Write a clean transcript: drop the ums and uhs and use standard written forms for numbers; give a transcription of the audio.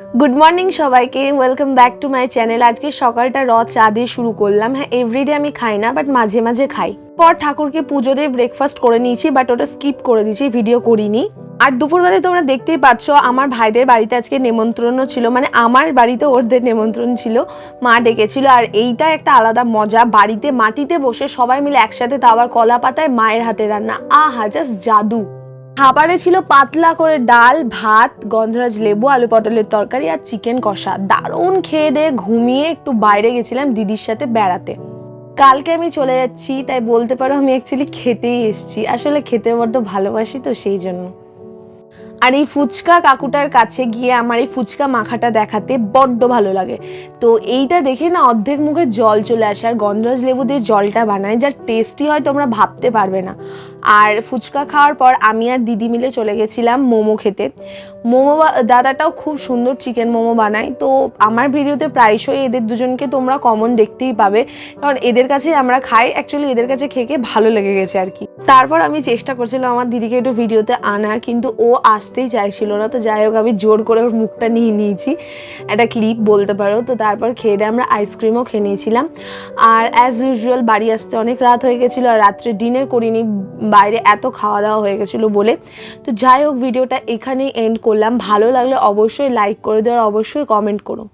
Good morning সবাইকে, welcome back to my channel. আজকে সকালটা চা দিয়ে শুরু করলাম। হ্যাঁ, এভরিডে আমি খাই না, বাট মাঝে মাঝে খাই। পর ঠাকুরকে পুজো দিয়ে ব্রেকফাস্ট করে নিয়েছি, বাট ওটা স্কিপ করে দিয়েছি, ভিডিও করিনি। আর দুপুরবেলায় তোমরা দেখতেই পাচ্ছ আমার ভাইদের বাড়িতে আজকে নেমন্ত্রণও ছিল, মানে আমার বাড়িতে ওদের নেমন্ত্রণ ছিল, মা ডেকেছিল। আর এইটা একটা আলাদা মজা, বাড়িতে মাটিতে বসে সবাই মিলে একসাথে, তাও আবার কলা পাতায় মায়ের হাতে রান্না। আহা, জাস্ট জাদু। খাবারে ছিল পাতলা করে ডাল, ভাত, গন্ধরাজ লেবু, আলু পটলের তরকারি আর চিকেন কষা। দারুণ খেয়ে দিয়ে ঘুমিয়ে একটু বাইরে গেছিলাম দিদির সাথে বেড়াতে। কালকে আমি চলে যাচ্ছি, তাই বলতে পারো আমি অ্যাকচুয়ালি খেতেই এসেছি। আসলে খেতে বড্ড ভালোবাসি, তো সেই জন্য। আর এই ফুচকা কাকুটার কাছে গিয়ে আমার এই ফুচকা মাখাটা দেখাতে বড্ড ভালো লাগে। তো এইটা দেখে না অর্ধেক মুখে জল চলে আসে। আর গন্ধরাজ লেবু দিয়ে জলটা বানায়, যা টেস্টি হয় তোমরা ভাবতে পারবে না। আর ফুচকা খাওয়ার পর আমি আর দিদি মিলে চলে গেছিলাম মোমো খেতে। মোমো দাদাটাও খুব সুন্দর চিকেন মোমো বানায়। তো আমার ভিডিওতে প্রায়শই এদের দুজনকে তোমরা কমন দেখতেই পাবে, কারণ এদের কাছেই আমরা খাই। অ্যাকচুয়ালি এদের কাছে খেয়ে ভালো লেগে গেছে আর কি। তারপর আমি চেষ্টা করছিলাম আমার দিদিকে একটু ভিডিওতে আনার, কিন্তু ও আসতেই চাইছিল না। তো যাই হোক, আমি জোর করে ওর মুখটা নিয়ে নিয়েছি, একটা ক্লিপ বলতে পারো। তো তারপর খেয়ে দিয়ে আমরা আইসক্রিমও খেয়ে নিয়েছিলাম। আর অ্যাজ ইউজুয়াল বাড়ি আসতে অনেক রাত হয়ে গেছিলো, আর রাত্রে ডিনার করিনি, বাইরে এত খাওয়া দাওয়া হয়ে গেছিলো বলে। তো যাই হোক, ভিডিওটা এখানেই এন্ড করলাম। ভালো লাগলে অবশ্যই লাইক করে দিও আর অবশ্যই কমেন্ট করো।